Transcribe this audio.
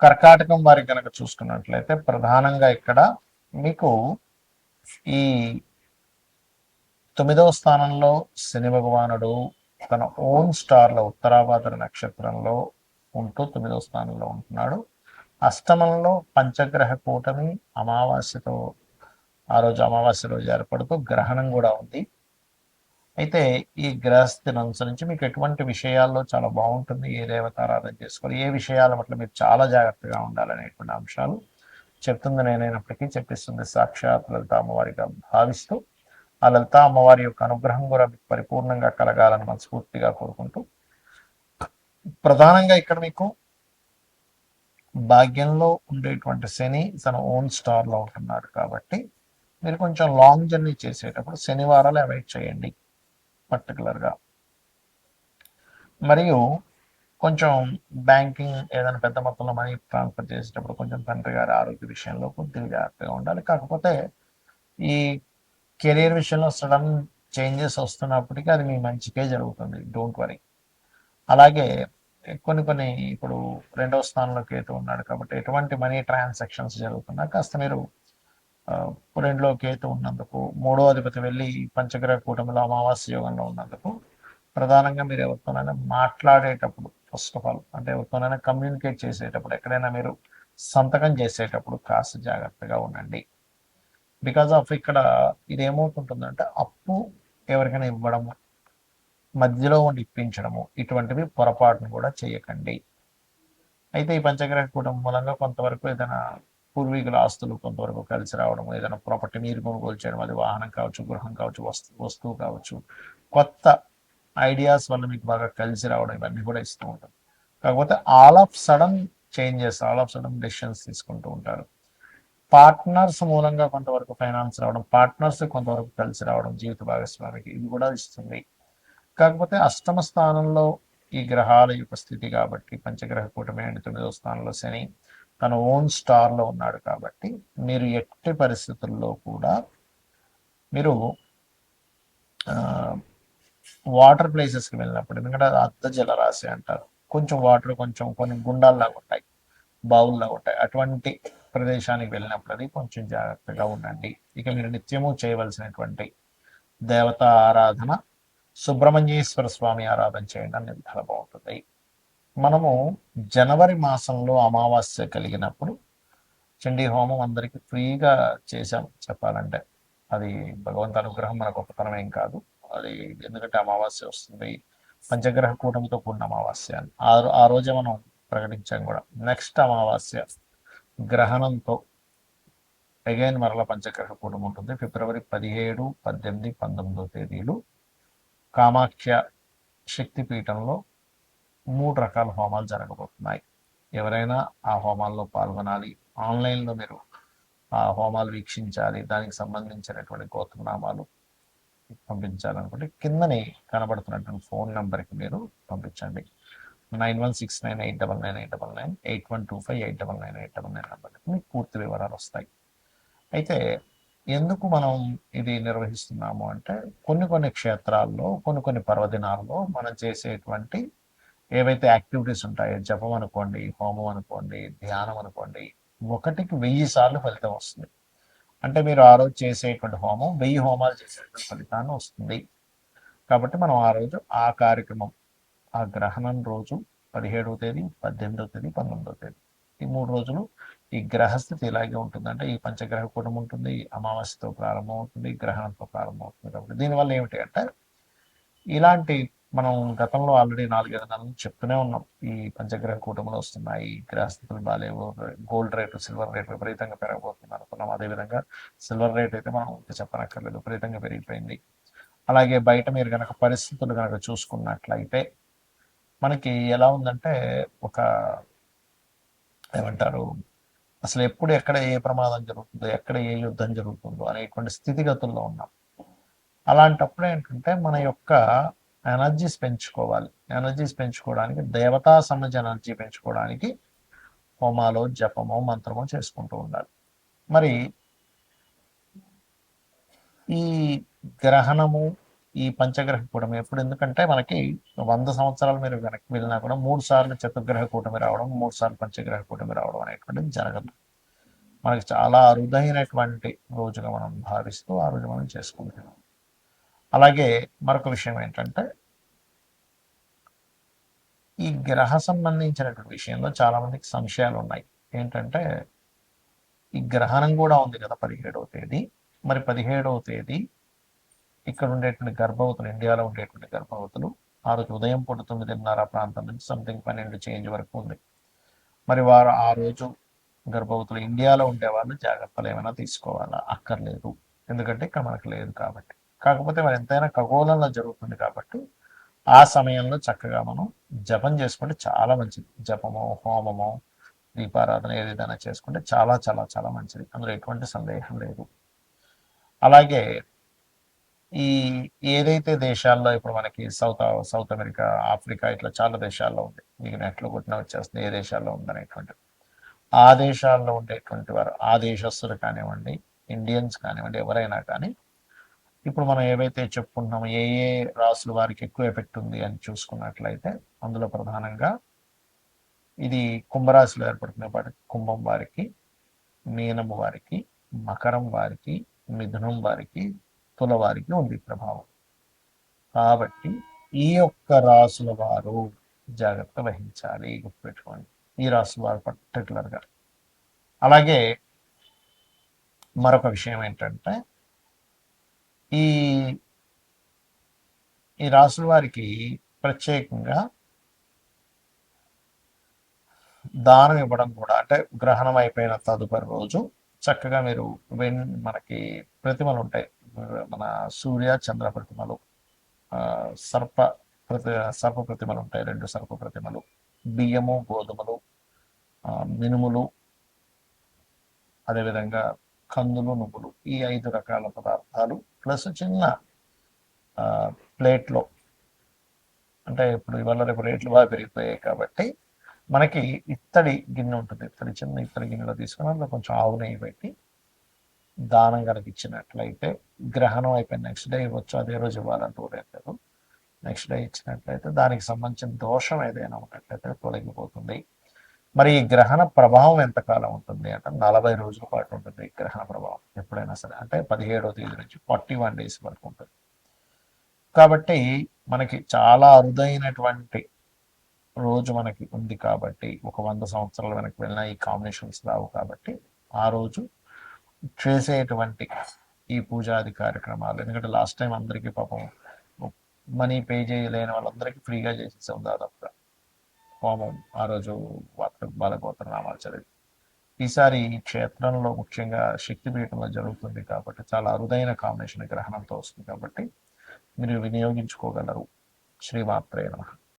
కర్కాటకం వారికి కనుక చూసుకున్నట్లయితే ప్రధానంగా ఇక్కడ మీకు ఈ 9వ స్థానంలో శని భగవానుడు తన ఓన్ స్టార్లో ఉత్తరాభాద్ర నక్షత్రంలో ఉంటూ 9వ స్థానంలో ఉంటున్నాడు. అష్టమంలో పంచగ్రహ కూటమి అమావాస్యతో ఆ రోజు అమావాస్య రోజు ఏర్పడుతూ గ్రహణం కూడా ఉంది. అయితే ఈ గ్రహస్థితిని అనుసరించి మీకు ఎటువంటి విషయాల్లో చాలా బాగుంటుంది, ఏ దేవత ఆరాధన చేసుకోవాలి, ఏ విషయాల పట్ల మీరు చాలా జాగ్రత్తగా ఉండాలనేటువంటి అంశాలు చెప్తుంది నేనైనప్పటికీ చెప్పిస్తుంది సాక్షాత్ లలిత అమ్మవారిగా భావిస్తూ ఆ లలిత అమ్మవారి యొక్క అనుగ్రహం కూడా మీకు పరిపూర్ణంగా కలగాలని మనస్ఫూర్తిగా కోరుకుంటూ ప్రధానంగా ఇక్కడ మీకు భాగ్యంలో ఉండేటువంటి శని తన ఓన్ స్టార్లో ఉంటున్నాడు కాబట్టి మీరు కొంచెం లాంగ్ జర్నీ చేసేటప్పుడు శనివారాలు అవాయిడ్ చేయండి పర్టికులర్గా. మరియు కొంచెం బ్యాంకింగ్ ఏదైనా పెద్ద మొత్తంలో మనీ ట్రాన్స్ఫర్ చేసేటప్పుడు కొంచెం తండ్రి గారి ఆరోగ్య విషయంలో కొద్దిగా జాగ్రత్తగా ఉండాలి. కాకపోతే ఈ కెరీర్ విషయంలో సడన్ చేంజెస్ వస్తున్నప్పటికీ అది మీ మంచికే జరుగుతుంది, డోంట్ వరీ. అలాగే కొన్ని ఇప్పుడు 2వ స్థానంలో కేతు ఉన్నాడు కాబట్టి ఎటువంటి మనీ ట్రాన్సాక్షన్స్ జరుగుతున్నా కాస్త మీరు 2లో కేతు ఉన్నందుకు 3వ అధిపతి వెళ్ళి పంచగ్రహ కూటమిలో అమావాస్య యోగంలో ఉన్నందుకు ప్రధానంగా మీరు ఎవరితోనైనా మాట్లాడేటప్పుడు ఫస్ట్ ఆఫ్ ఆల్ అంటే ఎవరితోనైనా కమ్యూనికేట్ చేసేటప్పుడు ఎక్కడైనా మీరు సంతకం చేసేటప్పుడు కాస్త జాగ్రత్తగా ఉండండి. బికాజ్ ఆఫ్ ఇక్కడ ఇది ఏమవుతుంటుందంటే అప్పు ఎవరికైనా ఇవ్వడము, మధ్యలో ఉండి ఇప్పించడము, ఇటువంటివి పొరపాటును కూడా చేయకండి. అయితే ఈ పంచగ్రహ కూటమి మూలంగా కొంతవరకు ఏదైనా పూర్వీకుల ఆస్తులు కొంతవరకు కలిసి రావడం, ఏదైనా ప్రాపర్టీ మీరు కొనుగోలు చేయడం, అది వాహనం కావచ్చు, గృహం కావచ్చు, వస్తువు కావచ్చు, కొత్త ఐడియాస్ వల్ల మీకు బాగా కలిసి రావడం ఇవన్నీ కూడా ఇస్తూ ఉంటారు. కాకపోతే all of sudden changes, all of sudden decisions తీసుకుంటూ ఉంటారు. పార్ట్నర్స్ మూలంగా కొంతవరకు ఫైనాన్స్ రావడం, పార్ట్నర్స్ కొంతవరకు కలిసి రావడం జీవిత భాగస్వామికి ఇది కూడా ఇస్తుంది. కాకపోతే అష్టమ స్థానంలో ఈ గ్రహాల యొక్క స్థితి కాబట్టి పంచగ్రహ కూటమి అండ్ 9వ స్థానంలో శని తన ఓన్ స్టార్లో ఉన్నాడు కాబట్టి మీరు ఎట్టి పరిస్థితుల్లో కూడా మీరు వాటర్ ప్లేసెస్కి వెళ్ళినప్పుడు, ఎందుకంటే అది అర్ధ జలరాశి అంటారు, కొంచెం వాటర్ కొంచెం కొన్ని గుండాల్లాగా ఉంటాయి, బావుల్లాగా ఉంటాయి, అటువంటి ప్రదేశానికి వెళ్ళినప్పుడు అది కొంచెం జాగ్రత్తగా ఉండండి. ఇక మీరు నిత్యము చేయవలసినటువంటి దేవతా ఆరాధన సుబ్రహ్మణ్యేశ్వర స్వామి ఆరాధన చేయండి అనేది చాలా బాగుంటుంది. మనము జనవరి మాసంలో అమావాస్య కలిగినప్పుడు చండీ హోమం అందరికీ ఫ్రీగా చేశాం చెప్పాలంటే. అది భగవంతు అనుగ్రహం, మన గొప్పతనం ఏం కాదు అది. ఎందుకంటే అమావాస్య వస్తుంది, పంచగ్రహ కూటమితో కూడిన అమావాస్య అని ఆ రోజే మనం ప్రకటించాం కూడా. నెక్స్ట్ అమావాస్య గ్రహణంతో అగైన్ మరల పంచగ్రహ కూటమి ఉంటుంది. ఫిబ్రవరి 17, 18, 19 తేదీలు కామాఖ్య శక్తిపీఠంలో 3 రకాల హోమాలు జరగబోతున్నాయి. ఎవరైనా ఆ హోమాల్లో పాల్గొనాలి, ఆన్లైన్లో మీరు ఆ హోమాలు వీక్షించాలి, దానికి సంబంధించినటువంటి గోత్రనామాలు పంపించాలనుకుంటే కిందని కనబడుతున్నటువంటి ఫోన్ నెంబర్కి మీరు పంపించండి. 9169899899 8125899899 నెంబర్కి మీకు పూర్తి వివరాలు వస్తాయి. అయితే ఎందుకు మనం ఇది నిర్వహిస్తున్నాము అంటే కొన్ని క్షేత్రాల్లో కొన్ని పర్వదినాల్లో మనం చేసేటువంటి ఏవైతే యాక్టివిటీస్ ఉంటాయో, జపం అనుకోండి, హోమం అనుకోండి, ధ్యానం అనుకోండి, 1కి 1000 సార్లు ఫలితం వస్తుంది. అంటే మీరు ఆ రోజు చేసేటువంటి హోమం 1000 హోమాలు చేసేటువంటి ఫలితాన్ని వస్తుంది. కాబట్టి మనం ఆ రోజు ఆ కార్యక్రమం, ఆ గ్రహణం రోజు 17వ తేదీ, 18వ తేదీ, 19వ తేదీ ఈ 3 రోజులు ఈ గ్రహస్థితి ఇలాగే ఉంటుంది. అంటే ఈ పంచగ్రహ కూటమి ఉంటుంది, అమావాస్యతో ప్రారంభం అవుతుంది, గ్రహణంతో ప్రారంభం అవుతుంది. కాబట్టి దీనివల్ల ఏమిటి అంటే ఇలాంటి మనం గతంలో ఆల్రెడీ 4-5 నెలల నుంచి చెప్తూనే ఉన్నాం, ఈ పంచగ్రహ కూటములు వస్తున్నాయి, గ్రహస్థితులు బాగాలేవు, గోల్డ్ రేటు, సిల్వర్ రేట్ విపరీతంగా పెరగబోతుంది అనుకున్నాం. అదేవిధంగా సిల్వర్ రేట్ అయితే మనం చెప్పనక్కర్లేదు, విపరీతంగా పెరిగిపోయింది. అలాగే బయట మీరు కనుక పరిస్థితులు కనుక చూసుకున్నట్లయితే మనకి ఎలా ఉందంటే ఒక ఏమంటారు, అసలు ఎప్పుడు ఎక్కడ ఏ ప్రమాదం జరుగుతుందో, ఎక్కడ ఏ యుద్ధం జరుగుతుందో అనేటువంటి స్థితిగతుల్లో ఉన్నాం. అలాంటప్పుడు ఏంటంటే మన యొక్క ఎనర్జీస్ పెంచుకోవాలి. ఎనర్జీస్ పెంచుకోవడానికి, దేవతా సమాజ ఎనర్జీ పెంచుకోవడానికి హోమాలో, జపమో, మంత్రమో చేసుకుంటూ ఉండాలి. మరి ఈ గ్రహణము ఈ పంచగ్రహ కూటమి ఎప్పుడు, ఎందుకంటే మనకి 100 సంవత్సరాలు మీరు వెనక్కి వెళ్ళినా కూడా 3 సార్లు చతుర్గ్రహ కూటమి రావడం, 3 సార్లు పంచగ్రహ కూటమి రావడం అనేటువంటిది జరగదు. మనకి చాలా అరుదైనటువంటి రోజుగా మనం భావిస్తూ ఆ రోజు మనం చేసుకుంటున్నాం. అలాగే మరొక విషయం ఏంటంటే, ఈ గ్రహ సంబంధించినటువంటి విషయంలో చాలా మందికి సంశయాలు ఉన్నాయి. ఏంటంటే, ఈ గ్రహణం కూడా ఉంది కదా 17వ తేదీ. మరి 17వ తేదీ ఇక్కడ ఉండేటువంటి గర్భవతులు, ఇండియాలో ఉండేటువంటి గర్భవతులు ఆ రోజు ఉదయం పూట 9:30 ప్రాంతం నుంచి సంథింగ్ 12 చేంజ్ వరకు ఉంది. మరి వారు ఆ రోజు గర్భవతులు ఇండియాలో ఉండేవాళ్ళు జాగ్రత్తలు ఏమైనా తీసుకోవాలా? అక్కర్లేదు. ఎందుకంటే ఇక్కడ మనకు లేదు కాబట్టి. కాకపోతే మరి ఎంతైనా ఖగోళంలో జరుగుతుంది కాబట్టి ఆ సమయంలో చక్కగా మనం జపం చేసుకుంటే చాలా మంచిది. జపమో, హోమమో, దీపారాధన ఏదైనా చేసుకుంటే చాలా చాలా చాలా మంచిది. అందులో ఎటువంటి సందేహం లేదు. అలాగే ఈ ఏదైతే దేశాల్లో ఇప్పుడు మనకి సౌత్ అమెరికా, ఆఫ్రికా ఇట్లా చాలా దేశాల్లో ఉంది. మీకు నెట్లో కొట్టిన వచ్చేస్తుంది ఏ దేశాల్లో ఉందనేటువంటిది. ఆ దేశాల్లో ఉండేటువంటి వారు, ఆ దేశస్తులు కానివ్వండి, ఇండియన్స్ కానివ్వండి, ఎవరైనా కానీ ఇప్పుడు మనం ఏవైతే చెప్పుకుంటున్నామో ఏ ఏ రాసుల వారికి ఎక్కువ ఎఫెక్ట్ ఉంది అని చూసుకున్నట్లయితే అందులో ప్రధానంగా ఇది కుంభరాశిలో ఏర్పడుతున్న వాటికి కుంభం వారికి, మీనము వారికి, మకరం వారికి, మిథునం వారికి, తుల వారికి ఉంది ప్రభావం. కాబట్టి ఈ యొక్క రాసుల వారు జాగ్రత్త వహించాలి, గుర్తుపెట్టుకోండి. ఈ రాసుల వారు పర్టికులర్గా. అలాగే మరొక విషయం ఏంటంటే, ఈ ఈ రాసుల వారికి ప్రత్యేకంగా దానం ఇవ్వడం కూడా, అంటే గ్రహణం అయిపోయిన తదుపరి రోజు చక్కగా మీరు మనకి ప్రతిమలు ఉంటాయి, మన సూర్య చంద్ర ప్రతిమలు, సర్ప సర్ప ప్రతిమలు ఉంటాయి, 2 సర్ప ప్రతిమలు, బియ్యము, గోధుమలు, మినుములు, అదేవిధంగా కందులు, నువ్వులు, ఈ 5 రకాల పదార్థాలు ప్లస్ చిన్న ప్లేట్లో, అంటే ఇప్పుడు ఇవాళ రేపు రేట్లు బాగా పెరిగిపోయాయి కాబట్టి మనకి ఇత్తడి గిన్నె ఉంటుంది, చిన్న ఇత్తడి గిన్నెలో తీసుకుని అందులో కొంచెం ఆవు నెయ్యి పెట్టి దానం కనుక ఇచ్చినట్లయితే గ్రహణం అయిపోయిన నెక్స్ట్ డే ఇవ్వచ్చు, అదే రోజు ఇవ్వాలంటూ లేదు. నెక్స్ట్ డే ఇచ్చినట్లయితే దానికి సంబంధించిన దోషం ఏదైనా ఉన్నట్లయితే తొలగిపోతుంది. మరి ఈ గ్రహణ ప్రభావం ఎంతకాలం ఉంటుంది అంటే 40 రోజుల పాటు ఉంటుంది ఈ గ్రహణ ప్రభావం ఎప్పుడైనా సరే. అంటే 17వ తేదీ నుంచి 41 డేస్ వరకు ఉంటుంది. కాబట్టి మనకి చాలా అరుదైనటువంటి రోజు మనకి ఉంది కాబట్టి, ఒక 100 సంవత్సరాల వెనక్కి వెళ్ళినా ఈ కాంబినేషన్స్ రావు కాబట్టి ఆ రోజు చేసేటువంటి ఈ పూజాది కార్యక్రమాలు, ఎందుకంటే లాస్ట్ టైం అందరికీ పాపం మనీ పే చేయలేని వాళ్ళందరికీ ఫ్రీగా చేసేసాం దాదాపుగా హోమం ఆ రోజు బాలగోత్ర నామాలు చదివి. ఈసారి ఈ క్షేత్రంలో ముఖ్యంగా శక్తిపీఠంలో జరుగుతుంది కాబట్టి చాలా అరుదైన కాంబినేషన్ గ్రహణంతో వస్తుంది కాబట్టి మీరు వినియోగించుకోగలరు. శ్రీమాత్రే నమః.